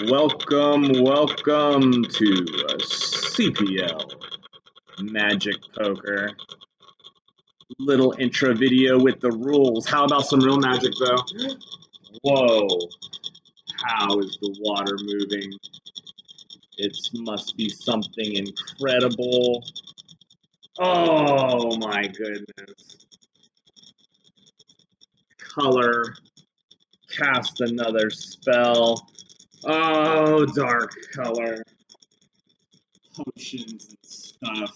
Welcome to CPL Magic Poker. Little intro video with the rules. How about some real magic, though? Whoa. How is the water moving? It must be something incredible. Oh my goodness. Color. Cast another spell. Oh, dark color. Potions and stuff.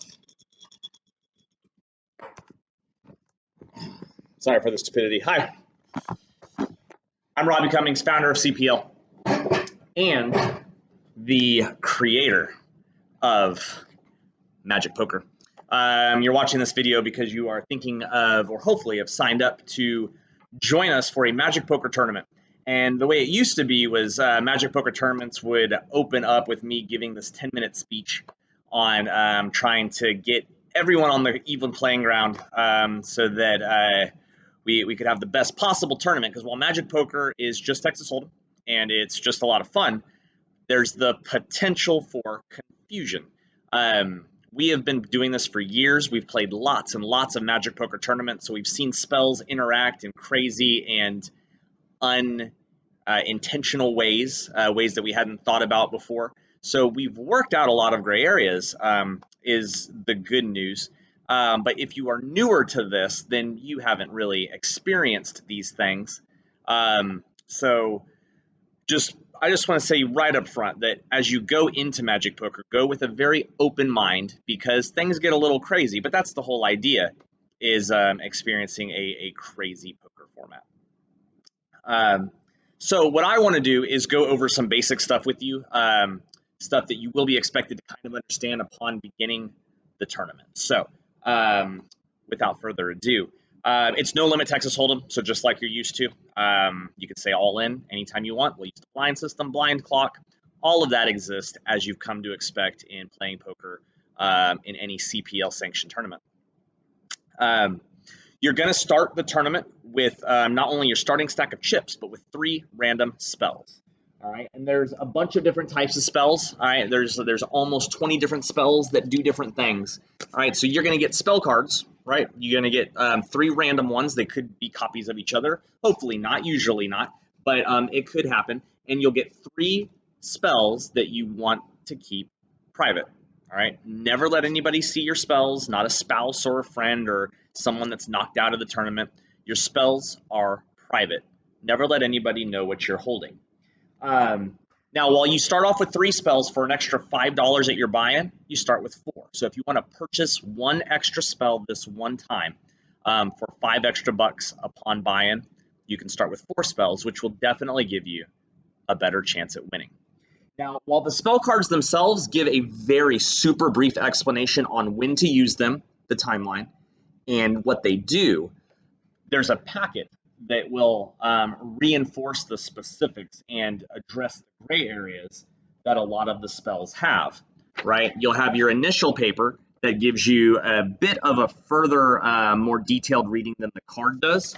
Sorry for the stupidity. Hi, I'm Robbie Cummings, founder of CPL and the creator of Magic Poker. You're watching this video because you are thinking of, or hopefully have signed up to join us for a Magic Poker tournament. And the way it used to be was Magic Poker tournaments would open up with me giving this 10-minute speech on trying to get everyone on the even playing ground so that we could have the best possible tournament. Because while Magic Poker is just Texas Hold'em and it's just a lot of fun, there's the potential for confusion. We have been doing this for years. We've played lots and lots of Magic Poker tournaments, so we've seen spells interact in crazy and unintentional ways, ways that we hadn't thought about before. So we've worked out a lot of gray areas, is the good news. But if you are newer to this, then you haven't really experienced these things. So I just want to say right up front that as you go into Magic Poker, go with a very open mind because things get a little crazy. But that's the whole idea, is experiencing a crazy poker format. So what I want to do is go over some basic stuff with you, stuff that you will be expected to kind of understand upon beginning the tournament. So without further ado, it's no limit Texas Hold'em, so just like you're used to, you can say all in anytime you want. We'll use the blind system, blind clock. All of that exists as you've come to expect in playing poker in any CPL sanctioned tournament. You're going to start the tournament with not only your starting stack of chips, but with 3 random spells. All right, and there's a bunch of different types of spells. All right, there's almost 20 different spells that do different things. All right, so you're going to get spell cards, right? You're going to get 3 random ones. They could be copies of each other. Hopefully not, usually not, but it could happen. And you'll get 3 spells that you want to keep private. All right, never let anybody see your spells, not a spouse or a friend or someone that's knocked out of the tournament. Your spells are private. Never let anybody know what you're holding. Now, while you start off with 3 spells for an extra $5 at your buy-in, you start with 4. So if you want to purchase 1 extra spell this one time for $5 extra upon buy-in, you can start with 4 spells, which will definitely give you a better chance at winning. Now, while the spell cards themselves give a very super brief explanation on when to use them, the timeline, and what they do, there's a packet that will reinforce the specifics and address the gray areas that a lot of the spells have, right? You'll have your initial paper that gives you a bit of a further, more detailed reading than the card does.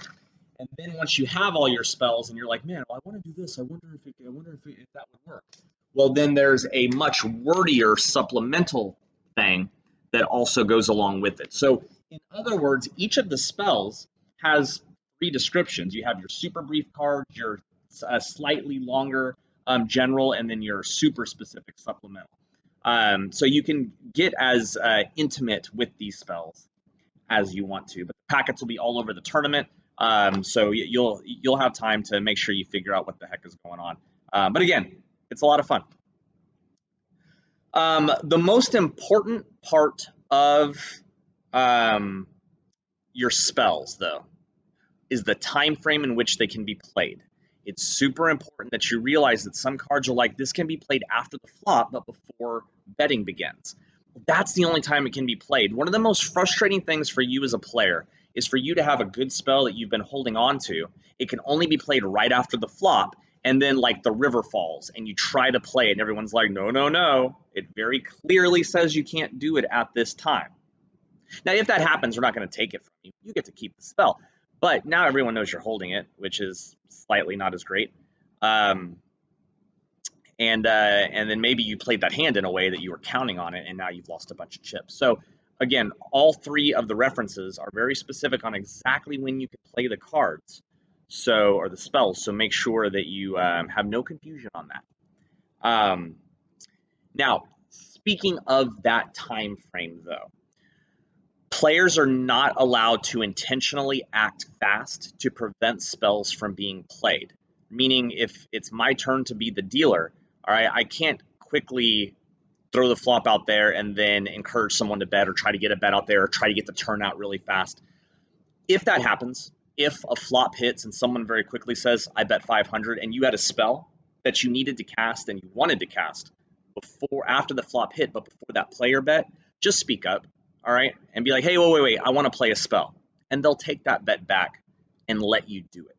And then once you have all your spells and you're like, man, well, I want to do this. I wonder if that would work. Well, then there's a much wordier supplemental thing that also goes along with it. So in other words, each of the spells has 3 descriptions. You have your super brief card, your slightly longer general, and then your super specific supplemental. So you can get as intimate with these spells as you want to, but the packets will be all over the tournament. So you'll have time to make sure you figure out what the heck is going on. But again, it's a lot of fun. The most important part of your spells, though, is the time frame in which they can be played. It's super important that you realize that some cards are like, this can be played after the flop, but before betting begins. That's the only time it can be played. One of the most frustrating things for you as a player is for you to have a good spell that you've been holding on to. It can only be played right after the flop, and then like the river falls, and you try to play it, and everyone's like, no, no, no. It very clearly says you can't do it at this time. Now, if that happens, we're not going to take it from you. You get to keep the spell. But now everyone knows you're holding it, which is slightly not as great. Um, and then maybe you played that hand in a way that you were counting on it, and now you've lost a bunch of chips. So again, all three of the references are very specific on exactly when you can play the cards, so or the spells. So make sure that you have no confusion on that. Um, Now, speaking of that time frame, though, players are not allowed to intentionally act fast to prevent spells from being played. Meaning, if it's my turn to be the dealer, all right, I can't quickly throw the flop out there and then encourage someone to bet or try to get a bet out there or try to get the turn out really fast. If that happens, if a flop hits and someone very quickly says, I bet 500, and you had a spell that you needed to cast and you wanted to cast before, after the flop hit, but before that player bet, just speak up, all right? And be like, hey, wait, I want to play a spell. And they'll take that bet back and let you do it.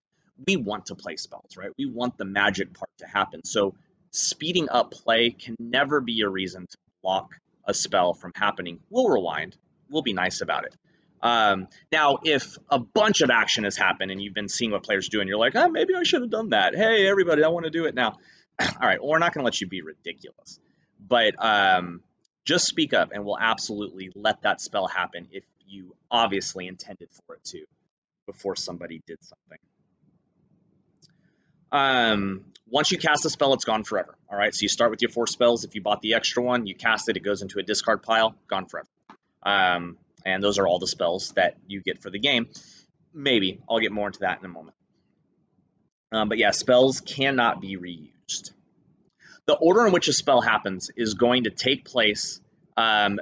We want to play spells, right? We want the magic part to happen. So speeding up play can never be a reason to block a spell from happening. We'll rewind. We'll be nice about it. Now, if a bunch of action has happened and you've been seeing what players do and you're like, oh, maybe I should have done that. Hey, everybody, I want to do it now. All right, well, we're not going to let you be ridiculous. But just speak up and we'll absolutely let that spell happen if you obviously intended for it to before somebody did something. Once you cast a spell, it's gone forever. All right, so you start with your 4 spells. If you bought the extra one, you cast it, it goes into a discard pile, gone forever. And those are all the spells that you get for the game. Maybe. I'll get more into that in a moment. But yeah, spells cannot be reused. The order in which a spell happens is going to take place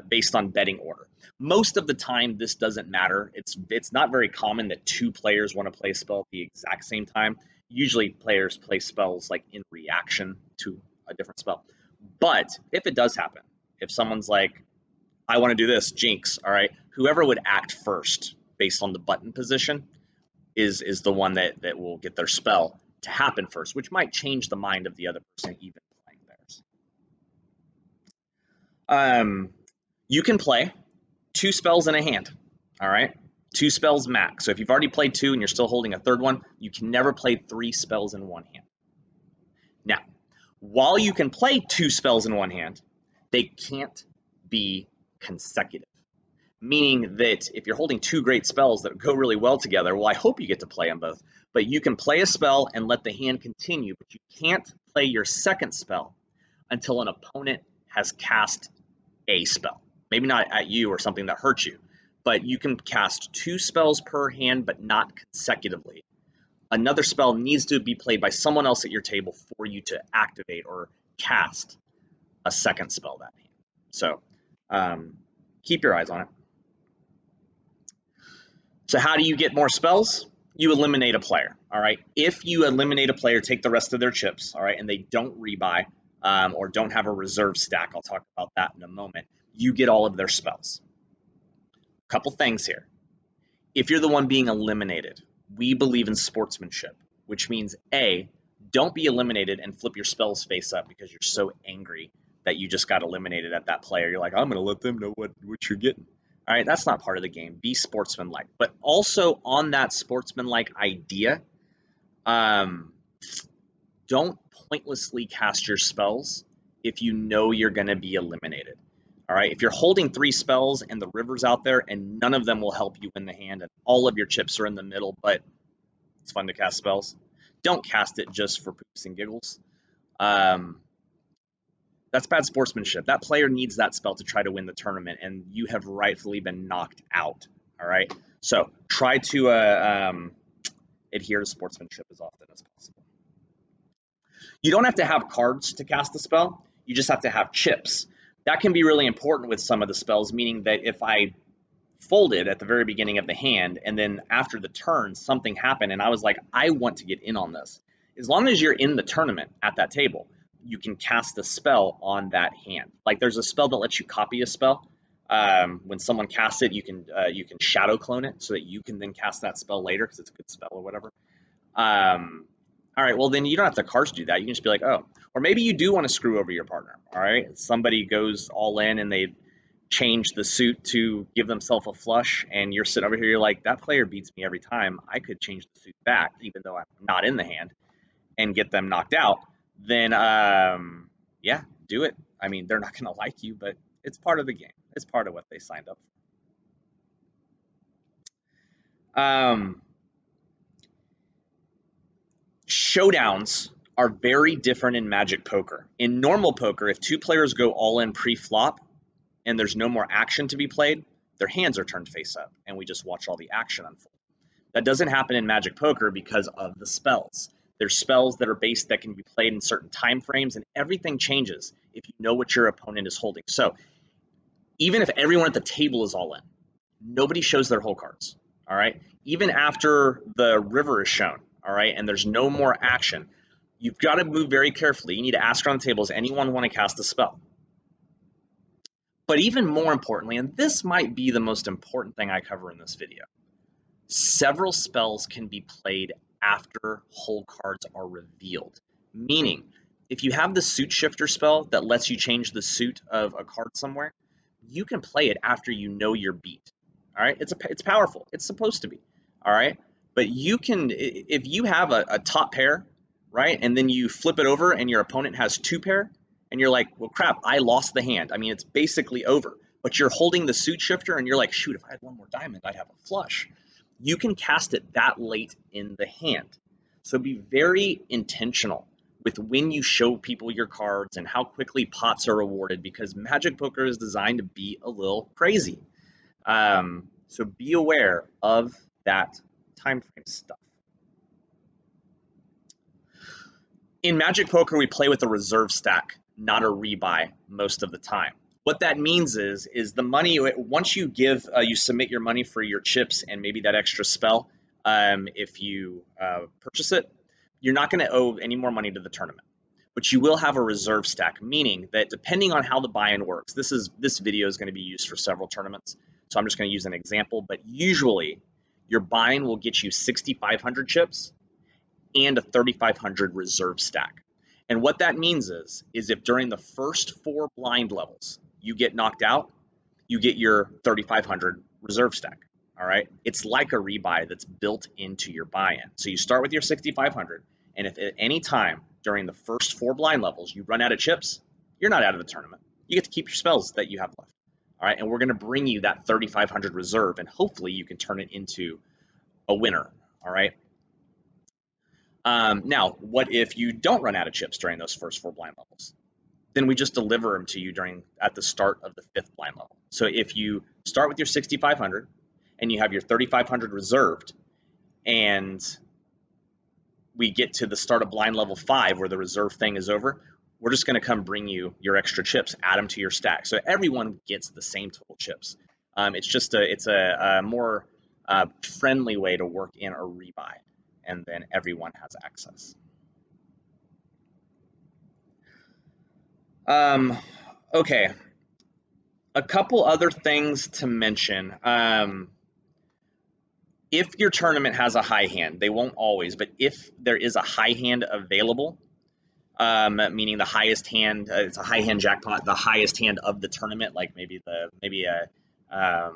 based on betting order. Most of the time, this doesn't matter. It's not very common that 2 players want to play a spell at the exact same time. Usually, players play spells like in reaction to a different spell. But if it does happen, if someone's like, I want to do this, Jinx, all right, whoever would act first based on the button position is the one that will get their spell to happen first, which might change the mind of the other person even playing theirs. You can play 2 spells in a hand, all right? 2 spells max. So if you've already played 2 and you're still holding a third one, you can never play 3 spells in one hand. Now, while you can play 2 spells in one hand, they can't be consecutive. Meaning that if you're holding 2 great spells that go really well together, well, I hope you get to play them both. But you can play a spell and let the hand continue, but you can't play your second spell until an opponent has cast a spell. Maybe not at you or something that hurts you, but you can cast 2 spells per hand, but not consecutively. Another spell needs to be played by someone else at your table for you to activate or cast a second spell that hand. So keep your eyes on it. So how do you get more spells? You eliminate a player, all right? If you eliminate a player, take the rest of their chips, all right, and they don't rebuy or don't have a reserve stack, I'll talk about that in a moment, you get all of their spells. Couple things here. If you're the one being eliminated, we believe in sportsmanship, which means A, don't be eliminated and flip your spells face up because you're so angry that you just got eliminated at that player. You're like, I'm going to let them know what you're getting. All right, that's not part of the game. Be sportsmanlike. But also on that sportsmanlike idea, don't pointlessly cast your spells if you know you're going to be eliminated. All right, if you're holding 3 spells and the river's out there and none of them will help you win the hand and all of your chips are in the middle, but it's fun to cast spells, don't cast it just for poops and giggles. That's bad sportsmanship. That player needs that spell to try to win the tournament, and you have rightfully been knocked out. All right. So try to adhere to sportsmanship as often as possible. You don't have to have cards to cast the spell. You just have to have chips. That can be really important with some of the spells, meaning that if I folded at the very beginning of the hand and then after the turn something happened and I was like, I want to get in on this. As long as you're in the tournament at that table, you can cast a spell on that hand. Like there's a spell that lets you copy a spell. When someone casts it, you can shadow clone it so that you can then cast that spell later because it's a good spell or whatever. All right, well then you don't have the cards to do that. You can just be like, oh, or maybe you do want to screw over your partner. All right, somebody goes all in and they change the suit to give themselves a flush, and you're sitting over here, you're like, that player beats me every time. I could change the suit back, even though I'm not in the hand, and get them knocked out. Then, yeah, do it. I mean, they're not going to like you, but it's part of the game. It's part of what they signed up for. Showdowns are very different in Magic Poker. In normal poker, if two players go all in pre-flop and there's no more action to be played, their hands are turned face up, and we just watch all the action unfold. That doesn't happen in Magic Poker because of the spells. There's spells that are based that can be played in certain time frames, and everything changes if you know what your opponent is holding. So even if everyone at the table is all in, nobody shows their whole cards. All right. Even after the river is shown, all right, and there's no more action, you've got to move very carefully. You need to ask around the table, does anyone want to cast a spell? But even more importantly, and this might be the most important thing I cover in this video, several spells can be played after whole cards are revealed. Meaning, if you have the suit shifter spell that lets you change the suit of a card somewhere, you can play it after you know your beat. All right, it's powerful. It's supposed to be. All right, but you can, if you have a top pair, right, and then you flip it over and your opponent has two pair, and you're like, well, crap, I lost the hand. I mean, it's basically over. But you're holding the suit shifter, and you're like, shoot, if I had one more diamond, I'd have a flush. You can cast it that late in the hand. So be very intentional with when you show people your cards and how quickly pots are awarded, because Magic Poker is designed to be a little crazy. So be aware of that time frame stuff. In Magic Poker, we play with a reserve stack, not a rebuy most of the time. What that means is the money, once you give, you submit your money for your chips and maybe that extra spell, if you purchase it, you're not going to owe any more money to the tournament. But you will have a reserve stack, meaning that depending on how the buy-in works, this video is going to be used for several tournaments, so I'm just going to use an example, but usually your buy-in will get you 6,500 chips and a 3,500 reserve stack. And what that means is if during the first 4 blind levels you get knocked out, you get your 3,500 reserve stack. All right, it's like a rebuy that's built into your buy-in. So you start with your 6,500, and if at any time during the first 4 blind levels you run out of chips, you're not out of the tournament. You get to keep your spells that you have left. All right, and we're going to bring you that 3,500 reserve, and hopefully you can turn it into a winner. All right. Now, what if you don't run out of chips during those first 4 blind levels? Then we just deliver them to you at the start of the 5th blind level. So if you start with your 6,500 and you have your 3,500 reserved, and we get to the start of blind level 5 where the reserve thing is over, we're just going to come bring you your extra chips, add them to your stack. So everyone gets the same total chips. It's a more friendly way to work in a rebuy, and then everyone has access. Okay, a couple other things to mention. If your tournament has a high hand, they won't always, but if there is a high hand available, meaning the highest hand, it's a high hand jackpot, the highest hand of the tournament, like maybe a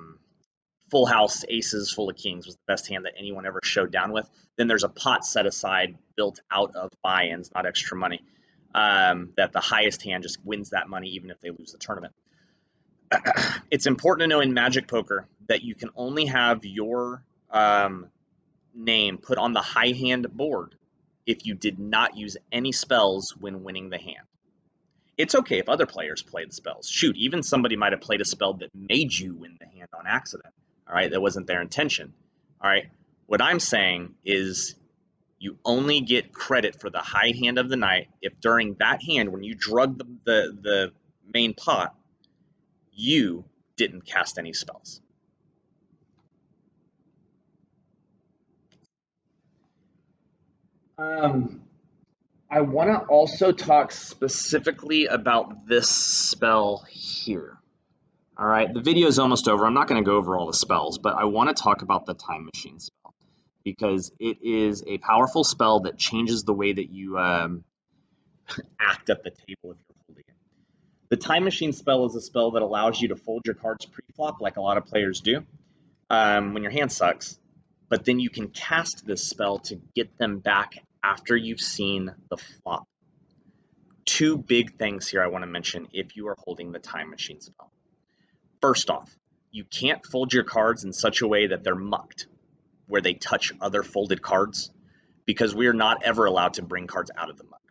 full house aces full of kings was the best hand that anyone ever showed down with, then there's a pot set aside built out of buy-ins, not extra money, that the highest hand just wins that money even if they lose the tournament. It's important to know in Magic Poker that you can only have your name put on the high hand board if you did not use any spells when winning the hand. It's okay if other players played spells. Shoot, even somebody might have played a spell that made you win the hand on accident. All right, that wasn't their intention. All right, what I'm saying is you only get credit for the high hand of the night if during that hand, when you drug the main pot, you didn't cast any spells. I want to also talk specifically about this spell here. All right, the video is almost over. I'm not going to go over all the spells, but I want to talk about the Time Machine spell because it is a powerful spell that changes the way that you act at the table if you're holding it. The Time Machine spell is a spell that allows you to fold your cards pre-flop like a lot of players do when your hand sucks, but then you can cast this spell to get them back after you've seen the flop. Two big things here I want to mention if you are holding the Time Machine spell. First off, you can't fold your cards in such a way that they're mucked, where they touch other folded cards, because we are not ever allowed to bring cards out of the muck.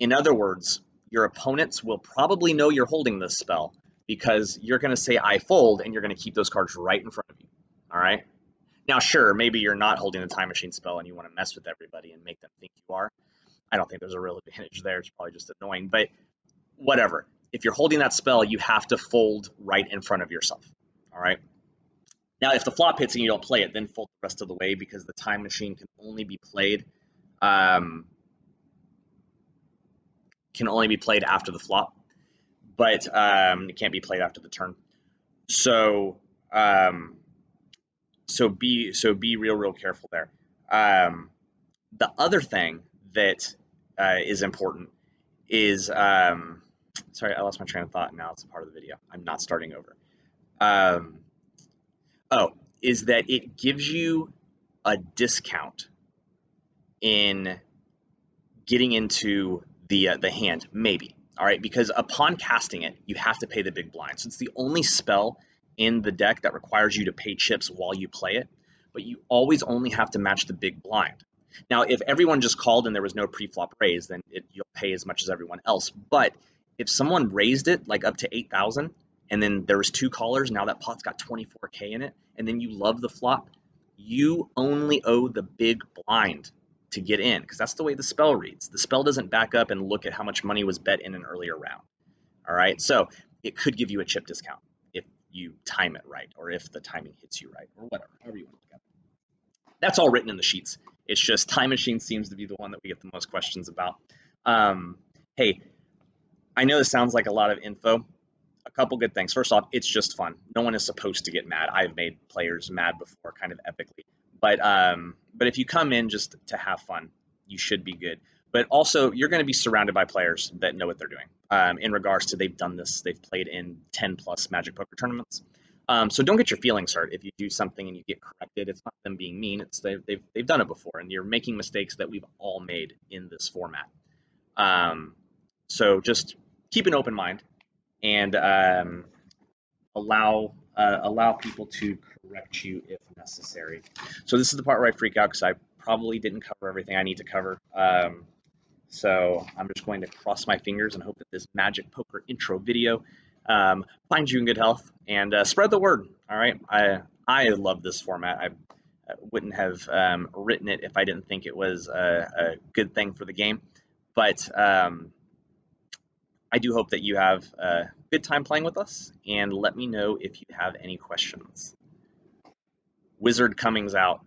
In other words, your opponents will probably know you're holding this spell because you're going to say I fold and you're going to keep those cards right in front of you. All right. Now, sure, maybe you're not holding the Time Machine spell and you want to mess with everybody and make them think you are. I don't think there's a real advantage there. It's probably just annoying, but whatever. If you're holding that spell, you have to fold right in front of yourself. All right. Now, if the flop hits and you don't play it, then fold the rest of the way, because the Time Machine can only be played after the flop, but it can't be played after the turn. So be real careful there. The other thing that is important is sorry, I lost my train of thought. Now it's a part of the video. I'm not starting over. Is that it gives you a discount in getting into the hand, maybe. All right, because upon casting it, you have to pay the big blind. So it's the only spell in the deck that requires you to pay chips while you play it, but you always only have to match the big blind. Now, if everyone just called and there was no pre-flop raise, then you'll pay as much as everyone else. But if someone raised it like up to 8,000, and then there was two callers, now that pot's got 24K in it, and then you love the flop, you only owe the big blind to get in, because that's the way the spell reads. The spell doesn't back up and look at how much money was bet in an earlier round. All right, so it could give you a chip discount if you time it right, or if the timing hits you right, or whatever, however you want to look at it. That's all written in the sheets. It's just Time Machine seems to be the one that we get the most questions about. Hey, I know this sounds like a lot of info. A couple good things. First off, it's just fun. No one is supposed to get mad. I've made players mad before, kind of epically. But if you come in just to have fun, you should be good. But also, you're going to be surrounded by players that know what they're doing. In regards to they've done this, they've played in 10 plus Magic Poker tournaments. So don't get your feelings hurt if you do something and you get corrected. It's not them being mean. It's they've done it before, and you're making mistakes that we've all made in this format. So just keep an open mind and allow people to correct you if necessary. So this is the part where I freak out because I probably didn't cover everything I need to cover. So I'm just going to cross my fingers and hope that this Magic Poker intro video finds you in good health and spread the word. All right, I love this format. I wouldn't have written it if I didn't think it was a good thing for the game. But I do hope that you have a good time playing with us, and let me know if you have any questions. Wizard Cummings out.